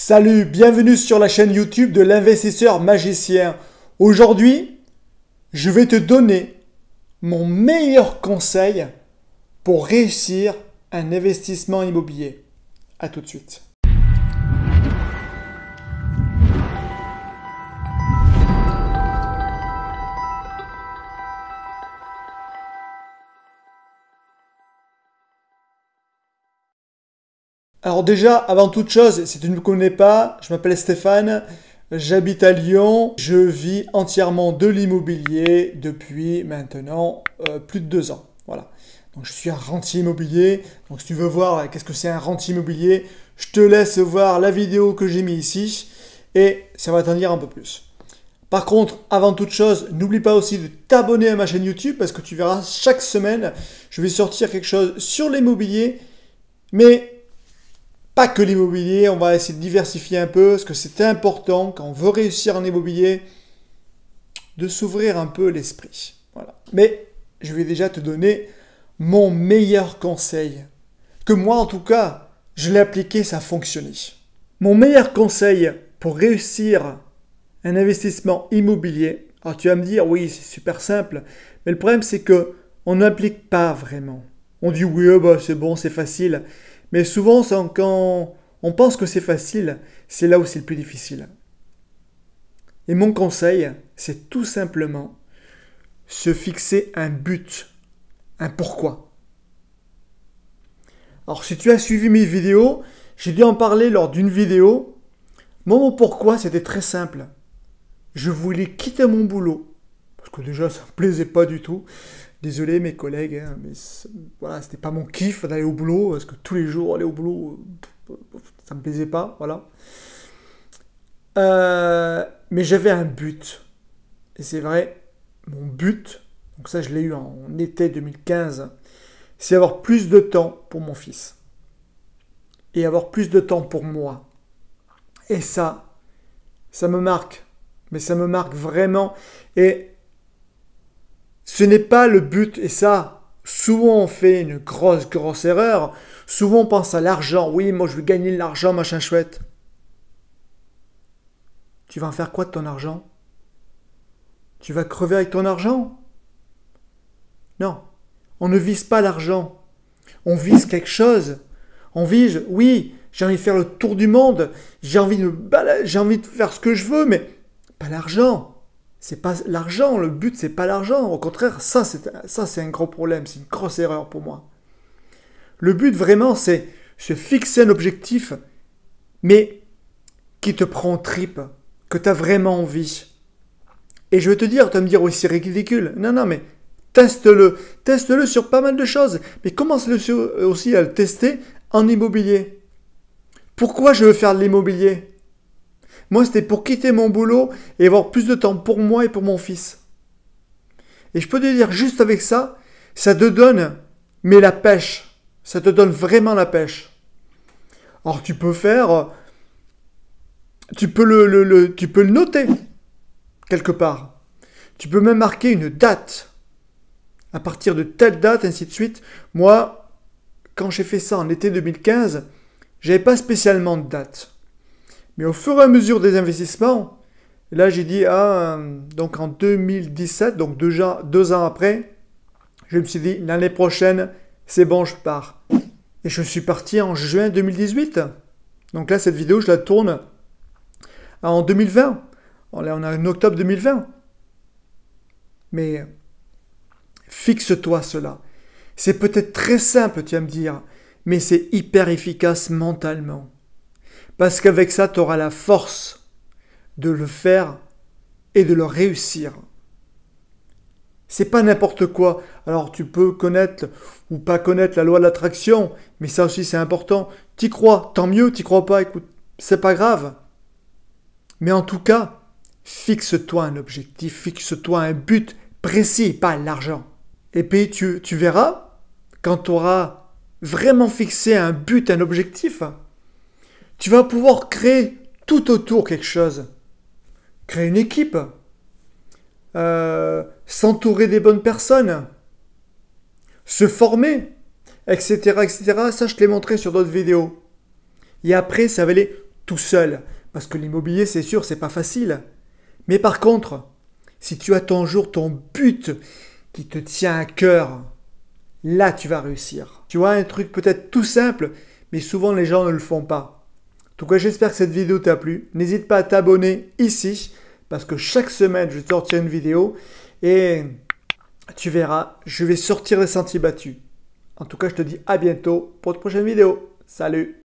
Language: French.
Salut, bienvenue sur la chaîne YouTube de l'investisseur magicien. Aujourd'hui, je vais te donner mon meilleur conseil pour réussir un investissement immobilier. À tout de suite. Alors déjà, avant toute chose, si tu ne me connais pas, je m'appelle Stéphane, j'habite à Lyon, je vis entièrement de l'immobilier depuis maintenant plus de 2 ans. Voilà. Donc je suis un rentier immobilier, donc si tu veux voir qu'est-ce que c'est un rentier immobilier, je te laisse voir la vidéo que j'ai mis ici et ça va t'en dire un peu plus. Par contre, avant toute chose, n'oublie pas aussi de t'abonner à ma chaîne YouTube parce que tu verras chaque semaine, je vais sortir quelque chose sur l'immobilier, mais pas que l'immobilier, on va essayer de diversifier un peu, parce que c'est important, quand on veut réussir en immobilier, de s'ouvrir un peu l'esprit. Voilà. Mais je vais déjà te donner mon meilleur conseil, que moi en tout cas, je l'ai appliqué, ça a fonctionné. Mon meilleur conseil pour réussir un investissement immobilier, alors tu vas me dire, oui, c'est super simple, mais le problème c'est que on n'applique pas vraiment. On dit, oui, bah, c'est bon, c'est facile. Mais souvent, quand on pense que c'est facile, c'est là où c'est le plus difficile. Et mon conseil, c'est tout simplement se fixer un but, un pourquoi. Alors, si tu as suivi mes vidéos, j'ai dû en parler lors d'une vidéo. Mon pourquoi, c'était très simple. Je voulais quitter mon boulot, parce que déjà, ça ne me plaisait pas du tout. Désolé mes collègues, hein, mais voilà, c'était pas mon kiff d'aller au boulot, parce que tous les jours aller au boulot, ça me plaisait pas, voilà. Mais j'avais un but, et c'est vrai, mon but, donc ça je l'ai eu en été 2015, c'est avoir plus de temps pour mon fils, et avoir plus de temps pour moi. Et ça me marque, mais ça me marque vraiment, et ce n'est pas le but, et ça, souvent on fait une grosse erreur. Souvent on pense à l'argent. Oui, moi je veux gagner de l'argent, machin chouette. Tu vas en faire quoi de ton argent? Tu vas crever avec ton argent? Non, on ne vise pas l'argent. On vise quelque chose. On vise, oui, j'ai envie de faire le tour du monde. J'ai envie de faire ce que je veux, mais pas l'argent. C'est pas l'argent, le but c'est pas l'argent. Au contraire, ça c'est un gros problème, c'est une grosse erreur pour moi. Le but vraiment c'est se fixer un objectif, mais qui te prend en tripe, que tu as vraiment envie. Et je vais te dire, tu vas me dire, oui c'est ridicule. Non, mais teste-le. Teste-le sur pas mal de choses. Mais commence aussi à le tester en immobilier. Pourquoi je veux faire de l'immobilier ? Moi, c'était pour quitter mon boulot et avoir plus de temps pour moi et pour mon fils. Et je peux te dire, juste avec ça, ça te donne, mais la pêche. Ça te donne vraiment la pêche. Alors, tu peux le noter quelque part. Tu peux même marquer une date. À partir de telle date, ainsi de suite. Moi, quand j'ai fait ça en été 2015, j'avais pas spécialement de date. Mais au fur et à mesure des investissements, là j'ai dit, donc en 2017, donc déjà 2 ans après, je me suis dit, l'année prochaine, c'est bon, je pars. Et je suis parti en juin 2018. Donc là, cette vidéo, je la tourne en 2020. Là, on est en octobre 2020. Mais fixe-toi cela. C'est peut-être très simple, tu vas me dire, mais c'est hyper efficace mentalement. Parce qu'avec ça, tu auras la force de le faire et de le réussir. C'est pas n'importe quoi. Alors tu peux connaître ou pas connaître la loi de l'attraction, mais ça aussi c'est important. T'y crois, tant mieux, t'y crois pas, écoute, c'est pas grave. Mais en tout cas, fixe-toi un objectif, fixe-toi un but précis, pas l'argent. Et puis tu verras, quand tu auras vraiment fixé un but, un objectif, tu vas pouvoir créer tout autour quelque chose. Créer une équipe. S'entourer des bonnes personnes. Se former. Etc. Ça, je te l'ai montré sur d'autres vidéos. Et après, ça va aller tout seul. Parce que l'immobilier, c'est sûr, c'est pas facile. Mais par contre, si tu as ton but qui te tient à cœur, là tu vas réussir. Tu vois, un truc peut-être tout simple, mais souvent les gens ne le font pas. En tout cas, j'espère que cette vidéo t'a plu. N'hésite pas à t'abonner ici, parce que chaque semaine, je vais sortir une vidéo et tu verras, je vais sortir les sentiers battus. En tout cas, je te dis à bientôt pour de prochaines vidéos. Salut!